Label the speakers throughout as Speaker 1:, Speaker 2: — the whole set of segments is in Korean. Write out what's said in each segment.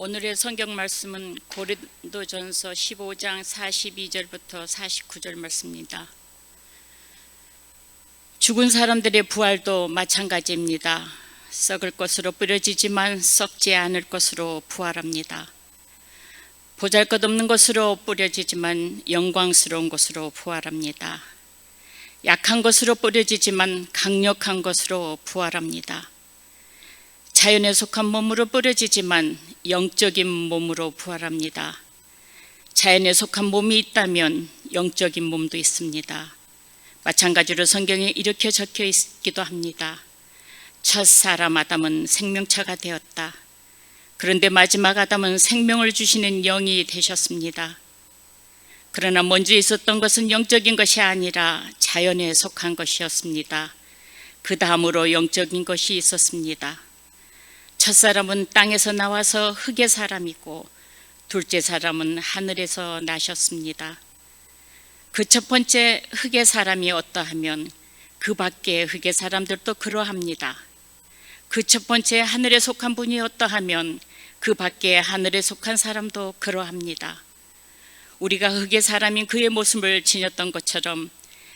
Speaker 1: 오늘의 성경 말씀은 고린도전서 15장 42절부터 49절 말씀입니다. 죽은 사람들의 부활도 마찬가지입니다. 썩을 것으로 뿌려지지만 썩지 않을 것으로 부활합니다. 보잘것없는 것으로 뿌려지지만 영광스러운 것으로 부활합니다. 약한 것으로 뿌려지지만 강력한 것으로 부활합니다. 자연에 속한 몸으로 뿌려지지만 영적인 몸으로 부활합니다. 자연에 속한 몸이 있다면 영적인 몸도 있습니다. 마찬가지로 성경에 이렇게 적혀 있기도 합니다. 첫 사람 아담은 생명체가 되었다. 그런데 마지막 아담은 생명을 주시는 영이 되셨습니다. 그러나 먼저 있었던 것은 영적인 것이 아니라 자연에 속한 것이었습니다. 그 다음으로 영적인 것이 있었습니다. 첫 사람은 땅에서 나와서 흙의 사람이고 둘째 사람은 하늘에서 나셨습니다. 그 첫 번째 흙의 사람이 어떠하면 그 밖에 흙의 사람들도 그러합니다. 그 첫 번째 하늘에 속한 분이 어떠하면 그 밖에 하늘에 속한 사람도 그러합니다. 우리가 흙의 사람인 그의 모습을 지녔던 것처럼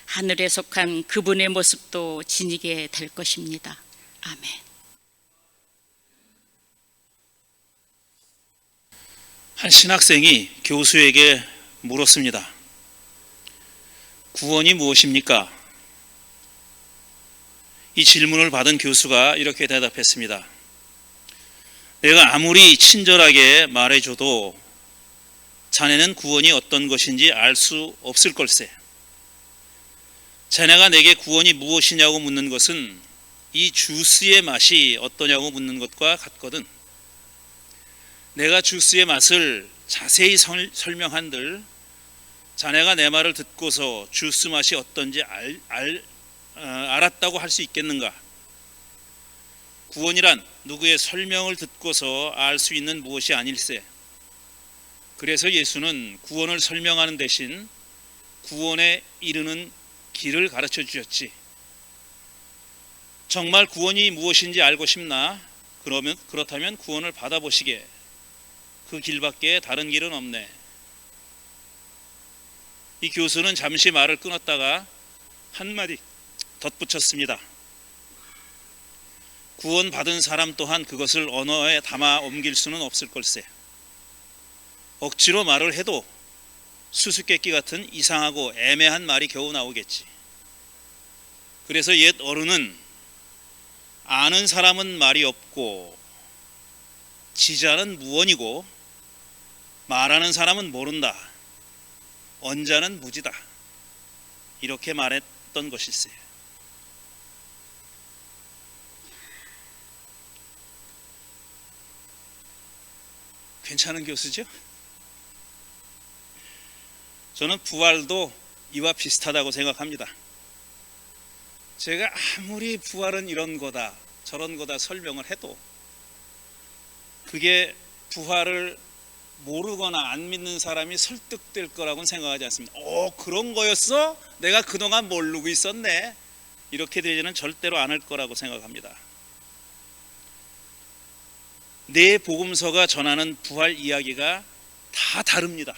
Speaker 1: 하늘에 속한 그분의 모습도 지니게 될 것입니다. 아멘.
Speaker 2: 한 신학생이 교수에게 물었습니다. 구원이 무엇입니까? 이 질문을 받은 교수가 이렇게 대답했습니다. 내가 아무리 친절하게 말해줘도 자네는 구원이 어떤 것인지 알 수 없을 걸세. 자네가 내게 구원이 무엇이냐고 묻는 것은 이 주스의 맛이 어떠냐고 묻는 것과 같거든. 내가 주스의 맛을 자세히 설명한들 자네가 내 말을 듣고서 주스 맛이 어떤지 알았다고 할 수 있겠는가? 구원이란 누구의 설명을 듣고서 알 수 있는 무엇이 아닐세. 그래서 예수는 구원을 설명하는 대신 구원에 이르는 길을 가르쳐 주셨지. 정말 구원이 무엇인지 알고 싶나? 그렇다면 구원을 받아보시게. 그 길밖에 다른 길은 없네. 이 교수는 잠시 말을 끊었다가 한마디 덧붙였습니다. 구원받은 사람 또한 그것을 언어에 담아 옮길 수는 없을 걸세. 억지로 말을 해도 수수께끼 같은 이상하고 애매한 말이 겨우 나오겠지. 그래서 옛 어른은 아는 사람은 말이 없고 지자는 무언이고 말하는 사람은 모른다. 언자는 무지다. 이렇게 말했던 것일세. 괜찮은 교수죠? 저는 부활도 이와 비슷하다고 생각합니다. 제가 아무리 부활은 이런 거다 저런 거다 설명을 해도 그게 부활을 모르거나 안 믿는 사람이 설득될 거라고는 생각하지 않습니다. 그런 거였어? 내가 그동안 모르고 있었네. 이렇게 되지는 절대로 않을 거라고 생각합니다. 네 복음서가 전하는 부활 이야기가 다 다릅니다.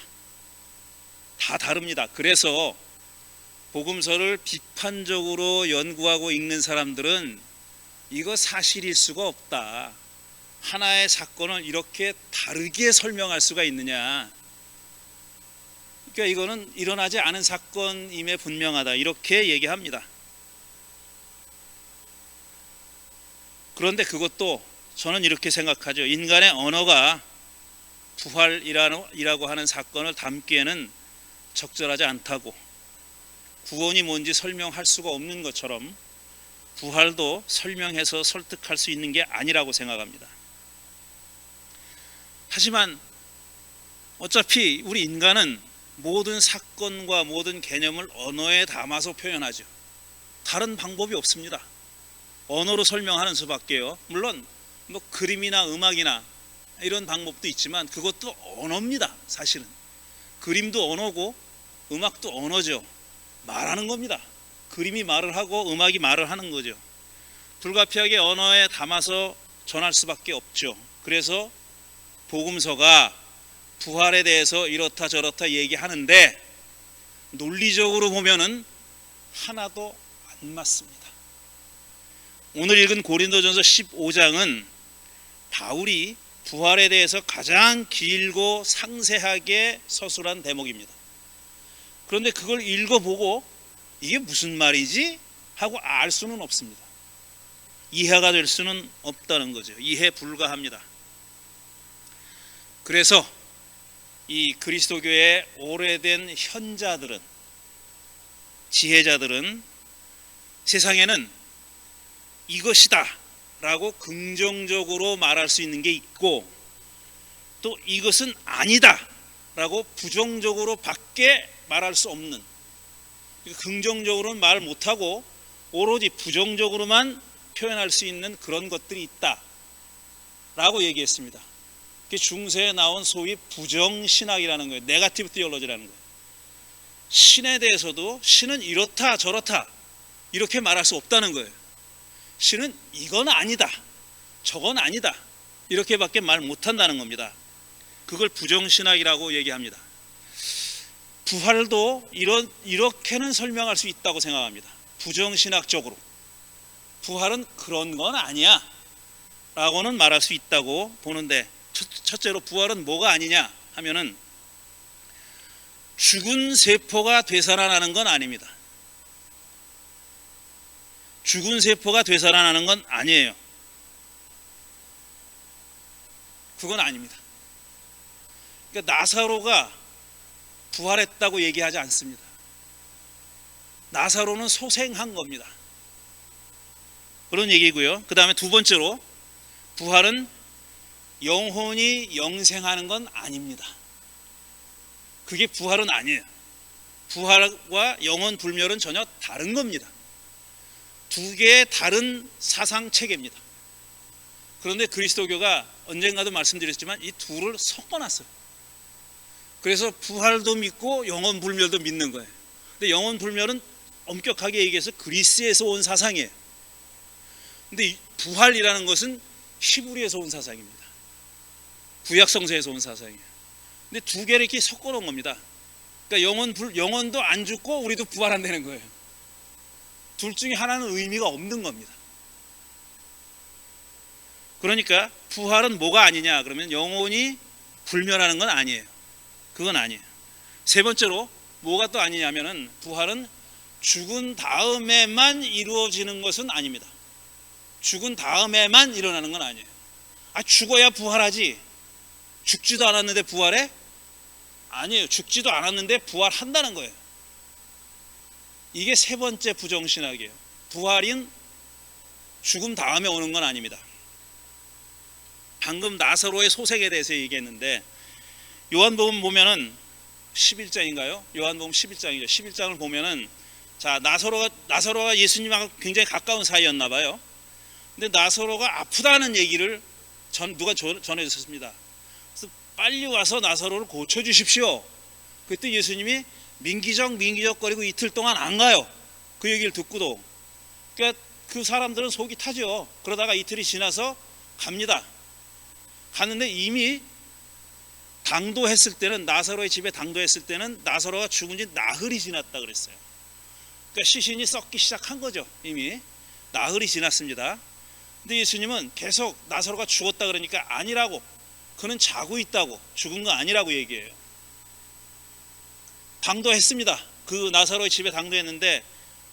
Speaker 2: 다 다릅니다. 그래서 복음서를 비판적으로 연구하고 읽는 사람들은 이거 사실일 수가 없다. 하나의 사건을 이렇게 다르게 설명할 수가 있느냐. 그러니까 이거는 일어나지 않은 사건임에 분명하다. 이렇게 얘기합니다. 그런데 그것도 저는 이렇게 생각하죠. 인간의 언어가 부활이라고 하는 사건을 담기에는 적절하지 않다고. 구원이 뭔지 설명할 수가 없는 것처럼 부활도 설명해서 설득할 수 있는 게 아니라고 생각합니다. 하지만 어차피 우리 인간은 모든 사건과 모든 개념을 언어에 담아서 표현하죠. 다른 방법이 없습니다. 언어로 설명하는 수밖에요. 물론 그림이나 음악이나 이런 방법도 있지만 그것도 언어입니다. 사실은 그림도 언어고 음악도 언어죠. 말하는 겁니다. 그림이 말을 하고 음악이 말을 하는 거죠. 불가피하게 언어에 담아서 전할 수밖에 없죠. 그래서 복음서가 부활에 대해서 이렇다 저렇다 얘기하는데 논리적으로 보면은 하나도 안 맞습니다. 오늘 읽은 고린도전서 15장은 바울이 부활에 대해서 가장 길고 상세하게 서술한 대목입니다. 그런데 그걸 읽어보고 이게 무슨 말이지? 하고 알 수는 없습니다. 이해가 될 수는 없다는 거죠. 이해 불가합니다. 그래서 이 그리스도교의 오래된 현자들은, 지혜자들은 세상에는 이것이다 라고 긍정적으로 말할 수 있는 게 있고, 또 이것은 아니다 라고 부정적으로 밖에 말할 수 없는, 긍정적으로는 말 못하고 오로지 부정적으로만 표현할 수 있는 그런 것들이 있다 라고 얘기했습니다. 그게 중세에 나온 소위 부정신학이라는 거예요. 네거티브 티올로지라는 거예요. 신에 대해서도 신은 이렇다 저렇다 이렇게 말할 수 없다는 거예요. 신은 이건 아니다, 저건 아니다 이렇게밖에 말 못한다는 겁니다. 그걸 부정신학이라고 얘기합니다. 부활도 이렇게는 설명할 수 있다고 생각합니다. 부정신학적으로 부활은 그런 건 아니야 라고는 말할 수 있다고 보는데, 첫째로 부활은 뭐가 아니냐 하면은 죽은 세포가 되살아나는 건 아닙니다. 죽은 세포가 되살아나는 건 아니에요. 그건 아닙니다. 그러니까 나사로가 부활했다고 얘기하지 않습니다. 나사로는 소생한 겁니다. 그런 얘기고요. 그 다음에 두 번째로 부활은 영혼이 영생하는 건 아닙니다. 그게 부활은 아니에요. 부활과 영혼 불멸은 전혀 다른 겁니다. 두 개의 다른 사상 체계입니다. 그런데 그리스도교가 언젠가도 말씀드렸지만 이 둘을 섞어놨어요. 그래서 부활도 믿고 영혼 불멸도 믿는 거예요. 근데 영혼 불멸은 엄격하게 얘기해서 그리스에서 온 사상이에요. 근데 이 부활이라는 것은 히브리에서 온 사상입니다. 구약 성서에서 온 사상이에요. 근데 두 개를 이렇게 섞어 놓은 겁니다. 그러니까 영혼도 안 죽고 우리도 부활한다는 거예요. 둘 중에 하나는 의미가 없는 겁니다. 그러니까 부활은 뭐가 아니냐 그러면 영혼이 불멸하는 건 아니에요. 그건 아니에요. 세 번째로 뭐가 또 아니냐면은 부활은 죽은 다음에만 이루어지는 것은 아닙니다. 죽은 다음에만 일어나는 건 아니에요. 죽어야 부활하지 죽지도 않았는데 부활해? 아니에요. 죽지도 않았는데 부활한다는 거예요. 이게 세 번째 부정신학이에요. 부활은 죽음 다음에 오는 건 아닙니다. 방금 나사로의 소생에 대해서 얘기했는데 요한복음 보면은 11장인가요? 요한복음 11장이죠. 11장을 보면은 자 나사로가 예수님하고 굉장히 가까운 사이였나 봐요. 근데 나사로가 아프다는 얘기를 누가 전해줬습니다. 그래서 빨리 와서 나사로를 고쳐주십시오. 그때 예수님이 민기적거리고 이틀 동안 안 가요. 그 얘기를 듣고도. 그러니까 그 사람들은 속이 타죠. 그러다가 이틀이 지나서 갑니다. 갔는데 이미 당도했을 때는, 나사로의 집에 당도했을 때는 나사로가 죽은 지 나흘이 지났다 그랬어요. 그러니까 시신이 썩기 시작한 거죠. 이미 나흘이 지났습니다. 근데 예수님은 계속 나사로가 죽었다 그러니까 아니라고, 그는 자고 있다고, 죽은 거 아니라고 얘기해요. 당도했습니다. 그 나사로의 집에 당도했는데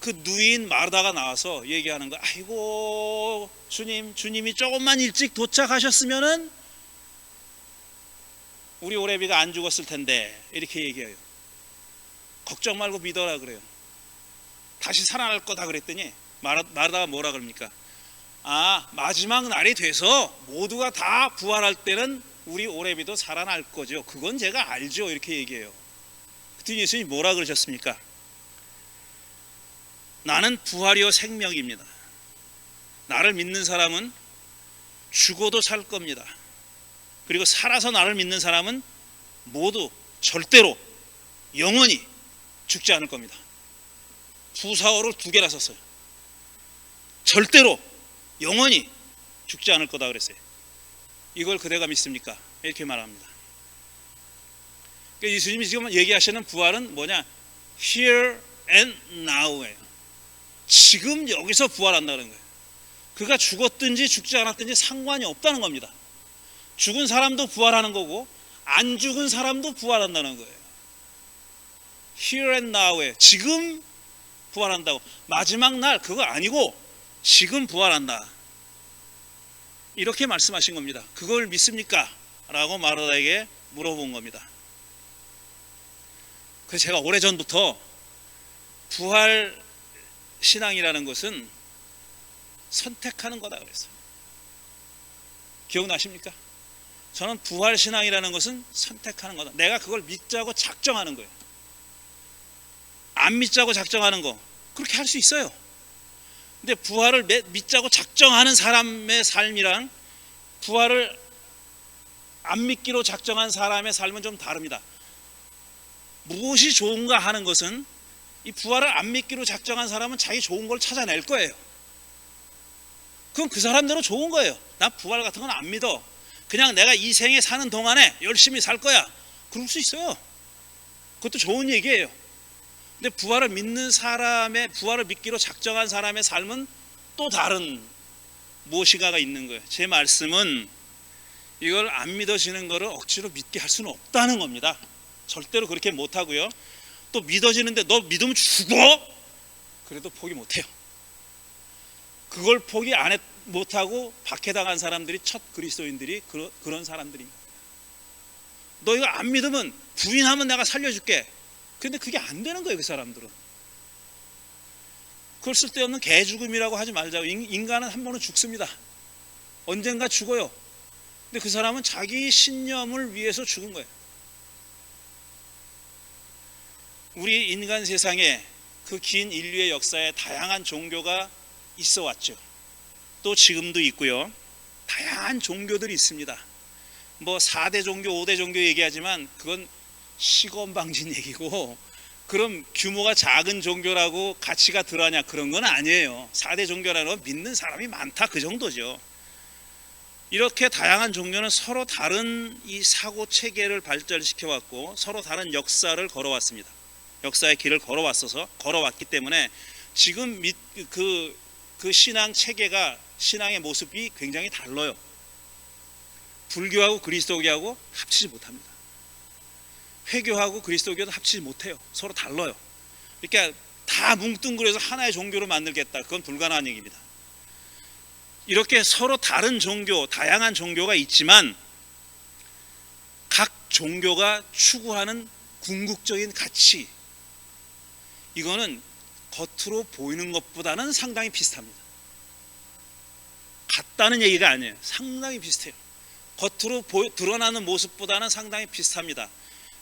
Speaker 2: 그 누이인 마르다가 나와서 얘기하는 거야. 아이고 주님이 조금만 일찍 도착하셨으면은 우리 오레비가 안 죽었을 텐데, 이렇게 얘기해요. 걱정 말고 믿어라 그래요. 다시 살아날 거다 그랬더니 마르다가 뭐라 그럽니까? 마지막 날이 돼서 모두가 다 부활할 때는 우리 오레비도 살아날 거죠. 그건 제가 알죠. 이렇게 얘기해요. 그때 예수님이 뭐라 그러셨습니까? 나는 부활이요 생명입니다. 나를 믿는 사람은 죽어도 살 겁니다. 그리고 살아서 나를 믿는 사람은 모두 절대로 영원히 죽지 않을 겁니다. 부사어를 두 개나 썼어요. 절대로 영원히 죽지 않을 거다 그랬어요. 이걸 그대가 믿습니까? 이렇게 말합니다. 그러니까 예수님이 지금 얘기하시는 부활은 뭐냐? Here and now예요. 지금 여기서 부활한다는 거예요. 그가 죽었든지 죽지 않았든지 상관이 없다는 겁니다. 죽은 사람도 부활하는 거고 안 죽은 사람도 부활한다는 거예요. Here and now에 지금 부활한다고. 마지막 날 그거 아니고 지금 부활한다. 이렇게 말씀하신 겁니다. 그걸 믿습니까? 라고 마르다에게 물어본 겁니다. 그래서 제가 오래전부터 부활 신앙이라는 것은 선택하는 거다 그랬어요. 기억나십니까? 저는 부활 신앙이라는 것은 선택하는 거다. 내가 그걸 믿자고 작정하는 거예요. 안 믿자고 작정하는 거 그렇게 할 수 있어요. 근데 부활을 믿자고 작정하는 사람의 삶이랑 부활을 안 믿기로 작정한 사람의 삶은 좀 다릅니다. 무엇이 좋은가 하는 것은 이 부활을 안 믿기로 작정한 사람은 자기 좋은 걸 찾아낼 거예요. 그건 그 사람대로 좋은 거예요. 난 부활 같은 건 안 믿어. 그냥 내가 이 생에 사는 동안에 열심히 살 거야. 그럴 수 있어요. 그것도 좋은 얘기예요. 근데 부활을 믿는 사람의, 부활을 믿기로 작정한 사람의 삶은 또 다른 무엇인가가 있는 거예요. 제 말씀은 이걸 안 믿어지는 거를 억지로 믿게 할 수는 없다는 겁니다. 절대로 그렇게 못하고요. 또 믿어지는데 너 믿으면 죽어? 그래도 포기 못해요. 그걸 포기 못하고 박해당한 사람들이 첫 그리스도인들이 그런 사람들입니다. 너 이거 안 믿으면 부인하면 내가 살려줄게. 근데 그게 안 되는 거예요. 그 사람들은. 그걸 쓸데없는 개죽음이라고 하지 말자고. 인간은 한 번은 죽습니다. 언젠가 죽어요. 근데 그 사람은 자기 신념을 위해서 죽은 거예요. 우리 인간 세상에 그 긴 인류의 역사에 다양한 종교가 있어 왔죠. 또 지금도 있고요. 다양한 종교들이 있습니다. 뭐 4대 종교, 5대 종교 얘기하지만 그건 시건방진 얘기고, 그럼 규모가 작은 종교라고 가치가 덜하냐 그런 건 아니에요. 4대 종교라는 건 믿는 사람이 많다 그 정도죠. 이렇게 다양한 종교는 서로 다른 이 사고 체계를 발전시켜 왔고 서로 다른 역사를 걸어왔습니다. 역사의 길을 걸어왔기 때문에 지금 그 신앙 체계가, 신앙의 모습이 굉장히 달라요. 불교하고 그리스도교하고 합치지 못합니다. 회교하고 그리스도교도 합치지 못해요. 서로 달라요. 그러니까 다 뭉뚱그려서 하나의 종교로 만들겠다, 그건 불가능한 얘기입니다. 이렇게 서로 다른 종교, 다양한 종교가 있지만 각 종교가 추구하는 궁극적인 가치, 이거는 겉으로 보이는 것보다는 상당히 비슷합니다. 같다는 얘기가 아니에요. 상당히 비슷해요. 겉으로 드러나는 모습보다는 상당히 비슷합니다.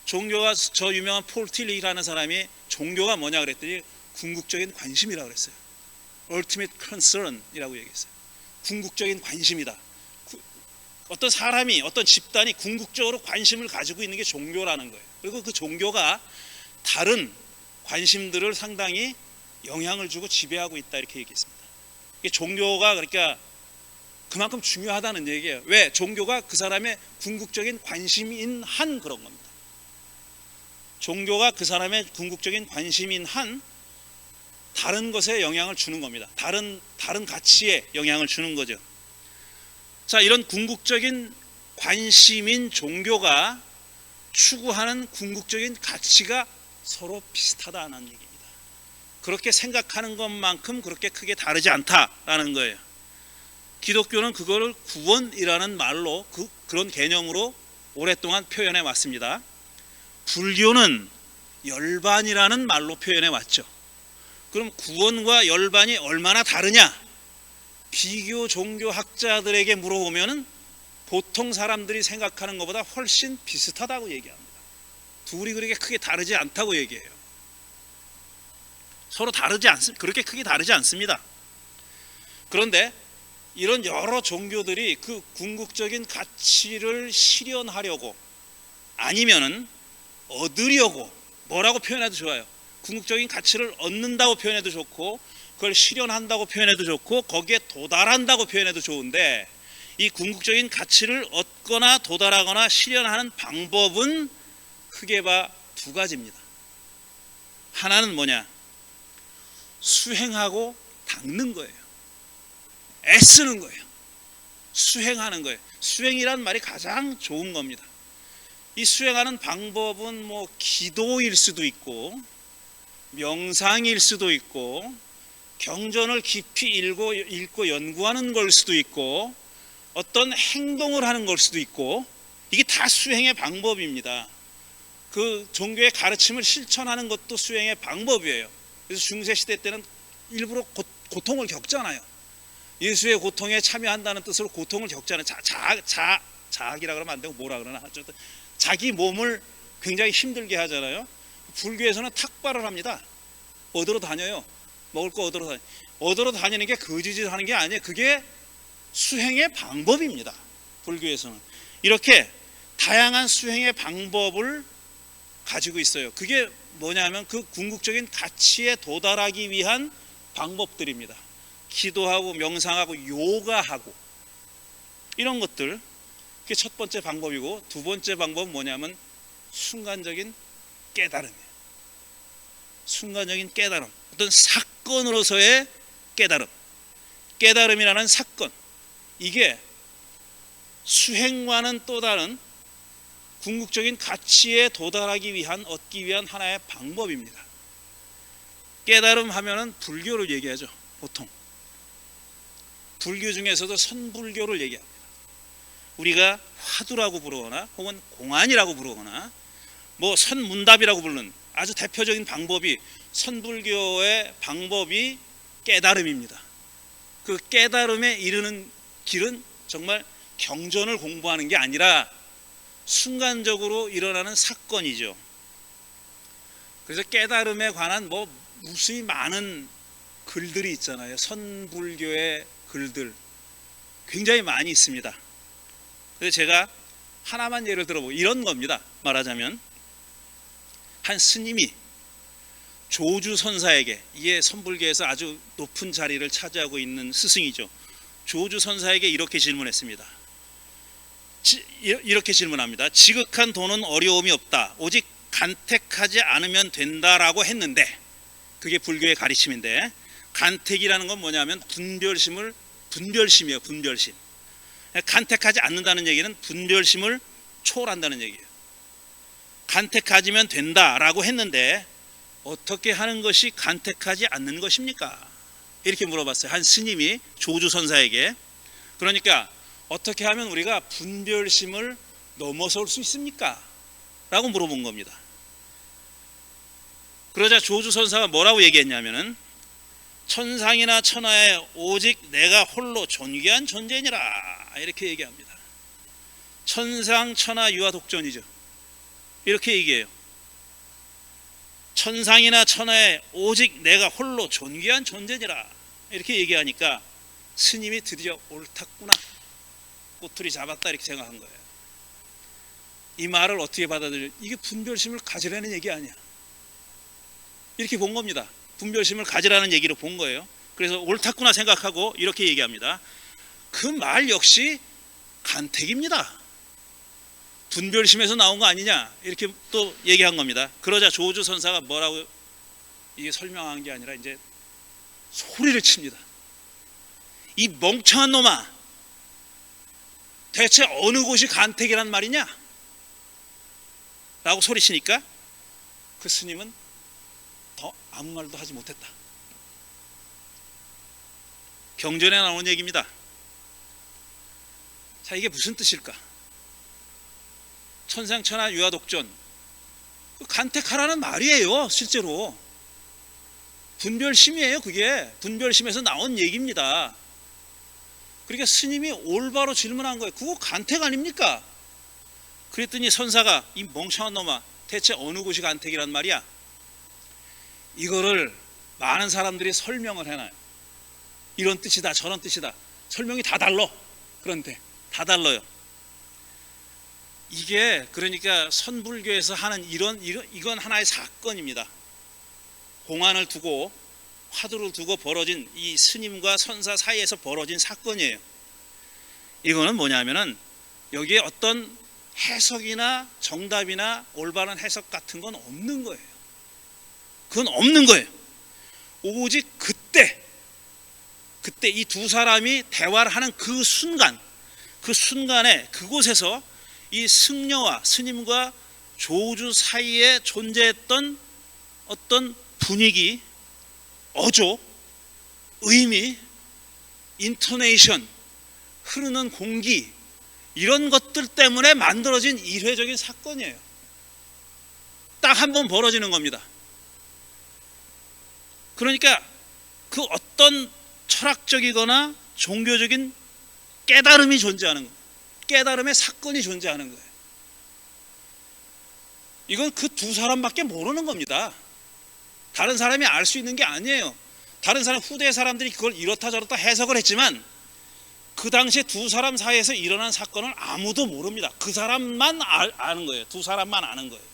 Speaker 2: 종교가, 저 유명한 폴 틸리라는 사람이 종교가 뭐냐 그랬더니 궁극적인 관심이라고 그랬어요. Ultimate concern이라고 얘기했어요. 궁극적인 관심이다. 어떤 사람이, 어떤 집단이 궁극적으로 관심을 가지고 있는 게 종교라는 거예요. 그리고 그 종교가 다른 관심들을 상당히 영향을 주고 지배하고 있다, 이렇게 얘기했습니다. 이게 종교가 그러니까 그만큼 중요하다는 얘기예요. 왜? 종교가 그 사람의 궁극적인 관심인 한 그런 겁니다. 종교가 그 사람의 궁극적인 관심인 한 다른 것에 영향을 주는 겁니다. 다른 가치에 영향을 주는 거죠. 자, 이런 궁극적인 관심인 종교가 추구하는 궁극적인 가치가 서로 비슷하다는 얘기입니다. 그렇게 생각하는 것만큼 그렇게 크게 다르지 않다라는 거예요. 기독교는 그거를 구원이라는 말로, 그런 개념으로 오랫동안 표현해 왔습니다. 불교는 열반이라는 말로 표현해 왔죠. 그럼 구원과 열반이 얼마나 다르냐? 비교 종교학자들에게 물어보면 보통 사람들이 생각하는 것보다 훨씬 비슷하다고 얘기합니다. 둘이 그렇게 크게 다르지 않다고 얘기해요. 서로 그렇게 크게 다르지 않습니다. 그런데 이런 여러 종교들이 그 궁극적인 가치를 실현하려고, 아니면은 얻으려고, 뭐라고 표현해도 좋아요. 궁극적인 가치를 얻는다고 표현해도 좋고, 그걸 실현한다고 표현해도 좋고, 거기에 도달한다고 표현해도 좋은데, 이 궁극적인 가치를 얻거나 도달하거나 실현하는 방법은 크게 봐 두 가지입니다. 하나는 뭐냐? 수행하고 닦는 거예요. 애쓰는 거예요. 수행하는 거예요. 수행이란 말이 가장 좋은 겁니다. 이 수행하는 방법은 뭐 기도일 수도 있고 명상일 수도 있고 경전을 깊이 읽고 연구하는 걸 수도 있고 어떤 행동을 하는 걸 수도 있고, 이게 다 수행의 방법입니다. 그 종교의 가르침을 실천하는 것도 수행의 방법이에요. 그래서 중세시대 때는 일부러 고통을 겪잖아요. 예수의 고통에 참여한다는 뜻으로 고통을 겪잖아요. 자학이라 그러면 안 되고 뭐라 그러나 어쨌든 자기 몸을 굉장히 힘들게 하잖아요. 불교에서는 탁발을 합니다. 얻으러 다녀요. 먹을 거 얻으러 다녀요. 얻으러 다니는 게 거지짓 하는 게 아니에요. 그게 수행의 방법입니다. 불교에서는 이렇게 다양한 수행의 방법을 가지고 있어요. 그게 뭐냐면 그 궁극적인 가치에 도달하기 위한 방법들입니다. 기도하고 명상하고 요가하고 이런 것들, 그게 첫 번째 방법이고, 두 번째 방법은 뭐냐면 순간적인 깨달음이에요. 순간적인 깨달음, 어떤 사건으로서의 깨달음, 깨달음이라는 사건, 이게 수행과는 또 다른 궁극적인 가치에 도달하기 위한, 얻기 위한 하나의 방법입니다. 깨달음 하면은 불교를 얘기하죠. 보통 불교 중에서도 선불교를 얘기합니다. 우리가 화두라고 부르거나 혹은 공안이라고 부르거나 뭐 선문답이라고 부르는 아주 대표적인 방법이, 선불교의 방법이 깨달음입니다. 그 깨달음에 이르는 길은 정말 경전을 공부하는 게 아니라 순간적으로 일어나는 사건이죠. 그래서 깨달음에 관한 뭐 무수히 많은 글들이 있잖아요. 선불교의 글들 굉장히 많이 있습니다. 그래서 제가 하나만 예를 들어보고 이런 겁니다. 말하자면 한 스님이 조주 선사에게, 이게 선불교에서 아주 높은 자리를 차지하고 있는 스승이죠. 조주 선사에게 이렇게 질문했습니다. 이렇게 질문합니다. 지극한 돈은 어려움이 없다. 오직 간택하지 않으면 된다라고 했는데, 그게 불교의 가르침인데, 간택이라는 건 뭐냐면 분별심이에요. 분별심. 간택하지 않는다는 얘기는 분별심을 초월한다는 얘기예요. 간택하지면 된다라고 했는데 어떻게 하는 것이 간택하지 않는 것입니까? 이렇게 물어봤어요. 한 스님이 조주 선사에게. 그러니까 어떻게 하면 우리가 분별심을 넘어설 수 있습니까? 라고 물어본 겁니다. 그러자 조주 선사가 뭐라고 얘기했냐면은, 천상이나 천하에 오직 내가 홀로 존귀한 존재니라, 이렇게 얘기합니다. 천상 천하 유아 독존이죠. 이렇게 얘기해요. 천상이나 천하에 오직 내가 홀로 존귀한 존재니라, 이렇게 얘기하니까 스님이 드디어 옳았구나, 꼬투리 잡았다, 이렇게 생각한 거예요. 이 말을 어떻게 받아들여요? 이게 분별심을 가지라는 얘기 아니야, 이렇게 본 겁니다. 분별심을 가지라는 얘기로 본 거예요. 그래서 옳았구나 생각하고 이렇게 얘기합니다. 그 말 역시 간택입니다. 분별심에서 나온 거 아니냐, 이렇게 또 얘기한 겁니다. 그러자 조주 선사가 뭐라고, 이게 설명한 게 아니라 이제 소리를 칩니다. 이 멍청한 놈아, 대체 어느 곳이 간택이란 말이냐? 라고 소리치니까 그 스님은 더 아무 말도 하지 못했다. 경전에 나오는 얘기입니다. 자, 이게 무슨 뜻일까? 천상천하 유아독존, 간택하라는 말이에요. 실제로 분별심이에요. 그게 분별심에서 나온 얘기입니다. 그러니까 스님이 올바로 질문한 거예요. 그거 간택 아닙니까? 그랬더니 선사가, 이 멍청한 놈아, 대체 어느 곳이 간택이란 말이야? 이거를 많은 사람들이 설명을 해놔요. 이런 뜻이다, 저런 뜻이다. 설명이 다 달라. 그런데 다 달라요. 이게 그러니까 선불교에서 하는 이건 하나의 사건입니다. 공안을 두고, 화두를 두고 벌어진 이 스님과 선사 사이에서 벌어진 사건이에요. 이거는 뭐냐면은 여기에 어떤 해석이나 정답이나 올바른 해석 같은 건 없는 거예요. 그건 없는 거예요. 오직 그때 이 두 사람이 대화를 하는 그 순간에 그곳에서 이 승려와 스님과 조주 사이에 존재했던 어떤 분위기, 어조, 의미, 인토네이션, 흐르는 공기, 이런 것들 때문에 만들어진 일회적인 사건이에요. 딱 한 번 벌어지는 겁니다. 그러니까 그 어떤 철학적이거나 종교적인 깨달음이 존재하는 거예요. 깨달음의 사건이 존재하는 거예요. 이건 그 두 사람밖에 모르는 겁니다. 다른 사람이 알 수 있는 게 아니에요. 다른 사람, 후대 사람들이 그걸 이렇다 저렇다 해석을 했지만 그 당시에 두 사람 사이에서 일어난 사건을 아무도 모릅니다. 그 사람만 아는 거예요. 두 사람만 아는 거예요.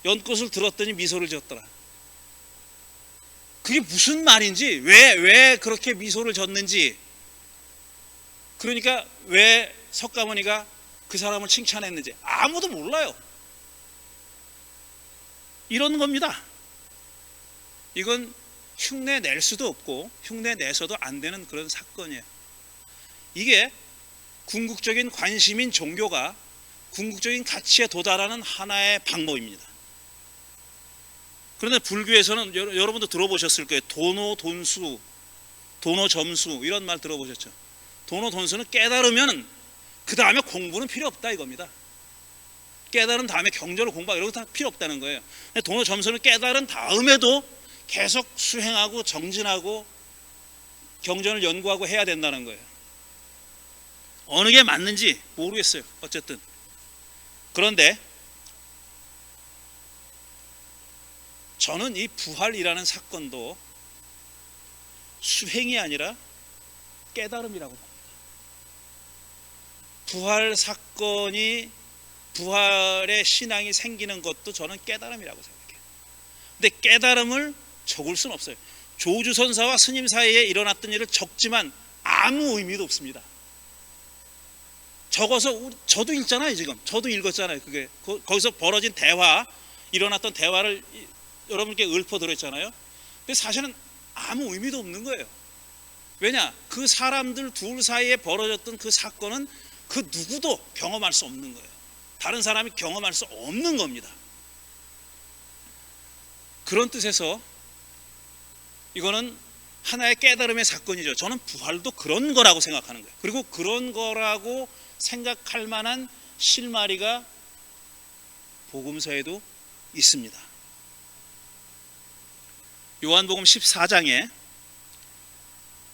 Speaker 2: 연꽃을 들었더니 미소를 지었더라. 그게 무슨 말인지, 왜 그렇게 미소를 졌는지, 그러니까 왜 석가모니가 그 사람을 칭찬했는지 아무도 몰라요. 이런 겁니다. 이건 흉내 낼 수도 없고 흉내 내서도 안 되는 그런 사건이에요. 이게 궁극적인 관심인 종교가 궁극적인 가치에 도달하는 하나의 방법입니다. 그런데 불교에서는 여러분도 들어보셨을 거예요. 도노 돈수, 도노 점수, 이런 말 들어보셨죠. 도노 돈수는 깨달으면 그 다음에 공부는 필요 없다 이겁니다. 깨달은 다음에 경전을 공부하고 이런 거 다 필요 없다는 거예요. 도노 점수는 깨달은 다음에도 계속 수행하고 정진하고 경전을 연구하고 해야 된다는 거예요. 어느 게 맞는지 모르겠어요. 어쨌든 그런데 저는 이 부활이라는 사건도 수행이 아니라 깨달음이라고 봅니다. 부활 사건이, 부활의 신앙이 생기는 것도 저는 깨달음이라고 생각해요. 근데 깨달음을 적을 수는 없어요. 조주선사와 스님 사이에 일어났던 일을 적지만 아무 의미도 없습니다. 적어서 저도 읽잖아요. 지금 저도 읽었잖아요. 그게 거기서 벌어진 대화, 일어났던 대화를 여러분께 읊어드렸잖아요. 근데 사실은 아무 의미도 없는 거예요. 왜냐? 그 사람들 둘 사이에 벌어졌던 그 사건은 그 누구도 경험할 수 없는 거예요. 다른 사람이 경험할 수 없는 겁니다. 그런 뜻에서 이거는 하나의 깨달음의 사건이죠. 저는 부활도 그런 거라고 생각하는 거예요. 그리고 그런 거라고 생각할 만한 실마리가 복음서에도 있습니다. 요한복음 14장에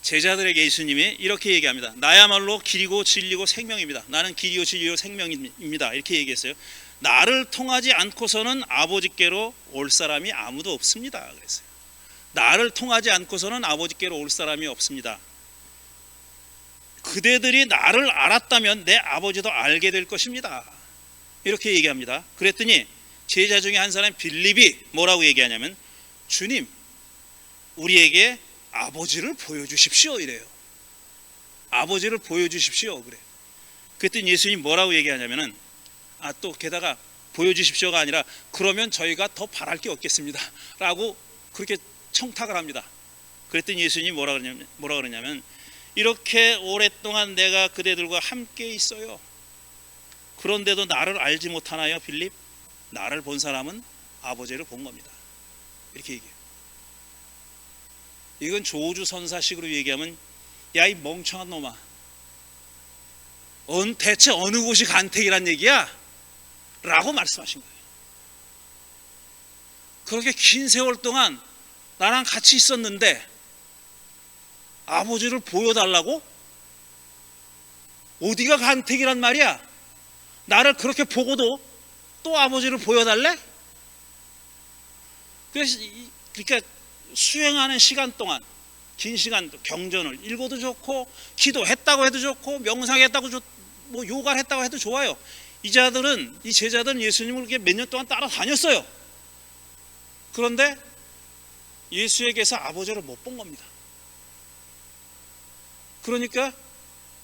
Speaker 2: 제자들에게 예수님이 이렇게 얘기합니다. 나야말로 길이고 진리고 생명입니다. 나는 길이요 진리요 생명입니다. 이렇게 얘기했어요. 나를 통하지 않고서는 아버지께로 올 사람이 아무도 없습니다. 그랬어요. 나를 통하지 않고서는 아버지께로 올 사람이 없습니다. 그대들이 나를 알았다면 내 아버지도 알게 될 것입니다. 이렇게 얘기합니다. 그랬더니 제자 중에 한 사람 빌립이 뭐라고 얘기하냐면, 주님, 우리에게 아버지를 보여주십시오 이래요. 아버지를 보여주십시오 그래. 그랬더니 예수님 뭐라고 얘기하냐면은, 또 게다가 보여주십시오가 아니라 그러면 저희가 더 바랄 게 없겠습니다 라고 그렇게 청탁을 합니다. 그랬더니 예수님이 뭐라 그러냐면 이렇게 오랫동안 내가 그대들과 함께 있어요. 그런데도 나를 알지 못하나요 빌립? 나를 본 사람은 아버지를 본 겁니다. 이렇게 얘기해요. 이건 조주선사식으로 얘기하면 야 이 멍청한 놈아, 대체 어느 곳이 간택이란 얘기야? 라고 말씀하신 거예요. 그렇게 긴 세월 동안 나랑 같이 있었는데 아버지를 보여달라고? 어디가 간택이란 말이야? 나를 그렇게 보고도 또 아버지를 보여달래? 그러니까 수행하는 시간 동안, 긴 시간 경전을 읽어도 좋고 기도했다고 해도 좋고 명상했다고 뭐 요가를 했다고 해도 좋아요. 이 제자들은 예수님을 이렇게 몇 년 동안 따라다녔어요. 그런데 예수에게서 아버지를 못 본 겁니다. 그러니까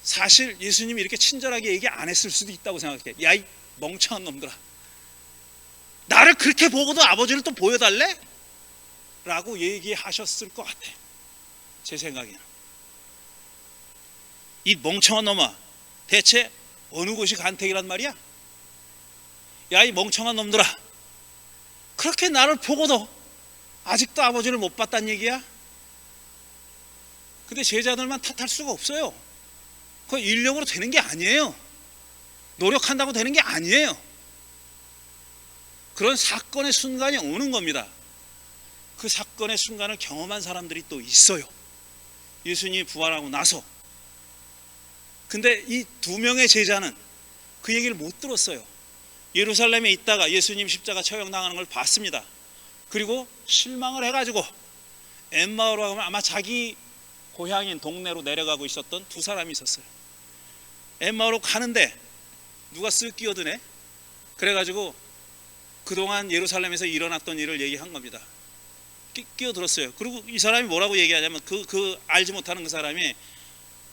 Speaker 2: 사실 예수님이 이렇게 친절하게 얘기 안 했을 수도 있다고 생각해. 야, 이 멍청한 놈들아, 나를 그렇게 보고도 아버지를 또 보여달래? 라고 얘기하셨을 것 같아. 제 생각에는. 이 멍청한 놈아, 대체 어느 곳이 간택이란 말이야? 야, 이 멍청한 놈들아, 그렇게 나를 보고도 아직도 아버지를 못 봤단 얘기야? 근데 제자들만 탓할 수가 없어요. 그거 인력으로 되는 게 아니에요. 노력한다고 되는 게 아니에요. 그런 사건의 순간이 오는 겁니다. 그 사건의 순간을 경험한 사람들이 또 있어요. 예수님이 부활하고 나서. 근데 이 두 명의 제자는 그 얘기를 못 들었어요. 예루살렘에 있다가 예수님 십자가 처형당하는 걸 봤습니다. 그리고 실망을 해가지고 엠마오로 가면 아마 자기 고향인 동네로 내려가고 있었던 두 사람이 있었어요. 엠마오로 가는데 누가 쓱 끼어드네. 그래가지고 그동안 예루살렘에서 일어났던 일을 얘기한 겁니다. 끼어들었어요. 그리고 이 사람이 뭐라고 얘기하냐면 그 알지 못하는 그 사람이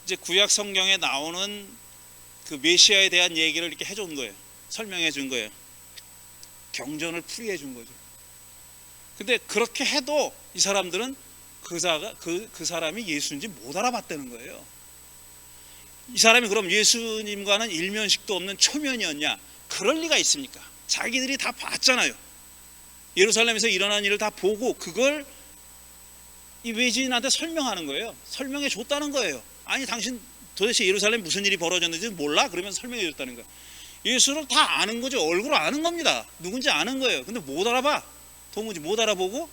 Speaker 2: 이제 구약 성경에 나오는 그 메시아에 대한 얘기를 이렇게 해준 거예요. 설명해 준 거예요. 경전을 풀이해 준 거죠. 근데 그렇게 해도 이 사람들은 그 사람이 예수인지 못 알아봤다는 거예요. 이 사람이 그럼 예수님과는 일면식도 없는 초면이었냐? 그럴 리가 있습니까? 자기들이 다 봤잖아요. 예루살렘에서 일어난 일을 다 보고 그걸 이 외지인한테 설명하는 거예요. 설명해 줬다는 거예요. 아니, 당신 도대체 예루살렘 무슨 일이 벌어졌는지 몰라? 그러면 설명해 줬다는 거예요. 예수를 다 아는 거죠. 얼굴을 아는 겁니다. 누군지 아는 거예요. 근데 못 알아봐. 도무지 못 알아보고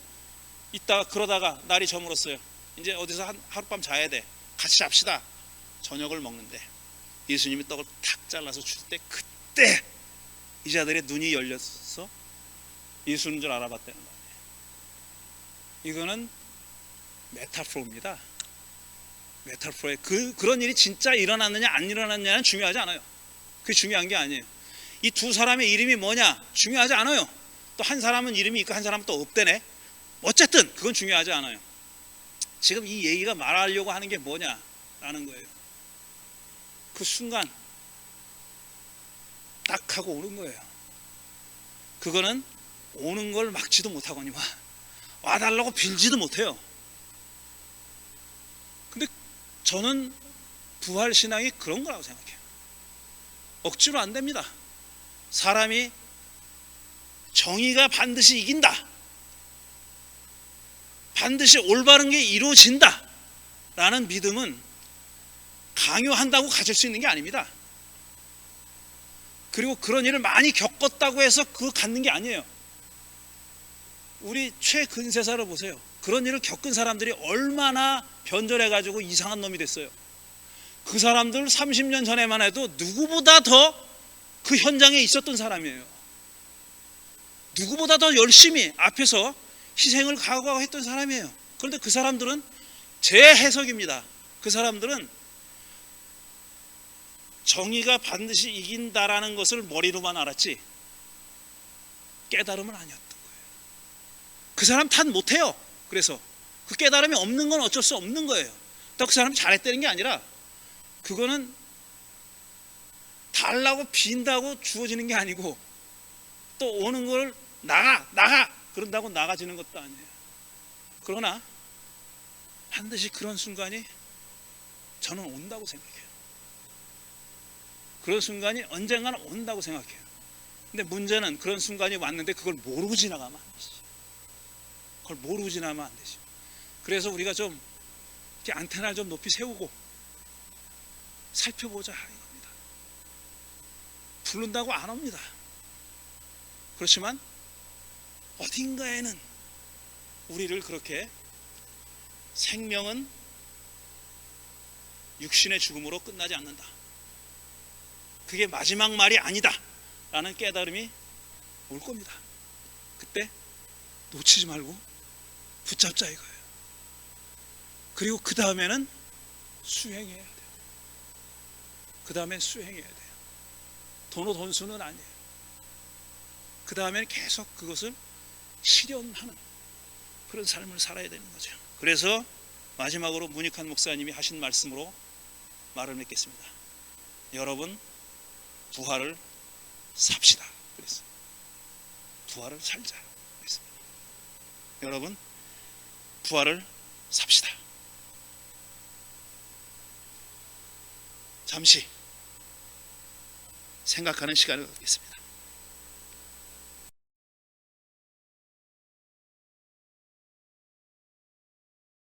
Speaker 2: 있다가 그러다가 날이 저물었어요. 이제 어디서 하룻밤 자야 돼. 같이 잡시다. 저녁을 먹는데 예수님이 떡을 탁 잘라서 줄 때 그때 이 자들의 눈이 열려서 예수인 줄 알아봤다는 거예요. 이거는 메타포입니다. 메타포에 그런 일이 진짜 일어났느냐 안 일어났느냐는 중요하지 않아요. 그게 중요한 게 아니에요. 이 두 사람의 이름이 뭐냐 중요하지 않아요. 또 한 사람은 이름이 있고 한 사람은 또 없대네. 어쨌든 그건 중요하지 않아요. 지금 이 얘기가 말하려고 하는 게 뭐냐라는 거예요. 그 순간 딱 하고 오는 거예요. 그거는 오는 걸 막지도 못하거니와 와달라고 빌지도 못해요. 근데 저는 부활신앙이 그런 거라고 생각해요. 억지로 안 됩니다. 사람이 정의가 반드시 이긴다, 반드시 올바른 게 이루어진다 라는 믿음은 강요한다고 가질 수 있는 게 아닙니다. 그리고 그런 일을 많이 겪었다고 해서 그거 갖는 게 아니에요. 우리 최근세사를 보세요. 그런 일을 겪은 사람들이 얼마나 변절해가지고 이상한 놈이 됐어요. 그 사람들 30년 전에만 해도 누구보다 더 그 현장에 있었던 사람이에요. 누구보다 더 열심히 앞에서 희생을 각오했던 사람이에요. 그런데 그 사람들은 제 해석입니다. 그 사람들은 정의가 반드시 이긴다라는 것을 머리로만 알았지 깨달음은 아니었던 거예요. 그 사람 탓 못해요. 그래서 그 깨달음이 없는 건 어쩔 수 없는 거예요. 또 그 사람이 잘했다는 게 아니라 그거는 달라고 빈다고 주어지는 게 아니고 또 오는 걸 나가 그런다고 나가지는 것도 아니에요. 그러나 반드시 그런 순간이 저는 온다고 생각해요. 그런 순간이 언젠가는 온다고 생각해요. 근데 문제는 그런 순간이 왔는데 그걸 모르고 지나가면 안 되지. 그걸 모르고 지나가면 안 되지. 그래서 우리가 좀 이렇게 안테나를 좀 높이 세우고 살펴보자 이겁니다. 부른다고 안 옵니다. 그렇지만 어딘가에는 우리를 그렇게 생명은 육신의 죽음으로 끝나지 않는다, 그게 마지막 말이 아니다 라는 깨달음이 올 겁니다. 그때 놓치지 말고 붙잡자 이거예요. 그리고 그 다음에는 수행해야 돼요. 그 다음엔 수행해야 돼요. 돈수는 아니에요. 그 다음에는 계속 그것을 실현하는 그런 삶을 살아야 되는 거죠. 그래서 마지막으로 문익환 목사님이 하신 말씀으로 말을 맺겠습니다. 여러분, 부활을 삽시다. 그랬어요. 부활을 살자. 그랬습니다. 여러분, 부활을 삽시다. 잠시 생각하는 시간을 갖겠습니다.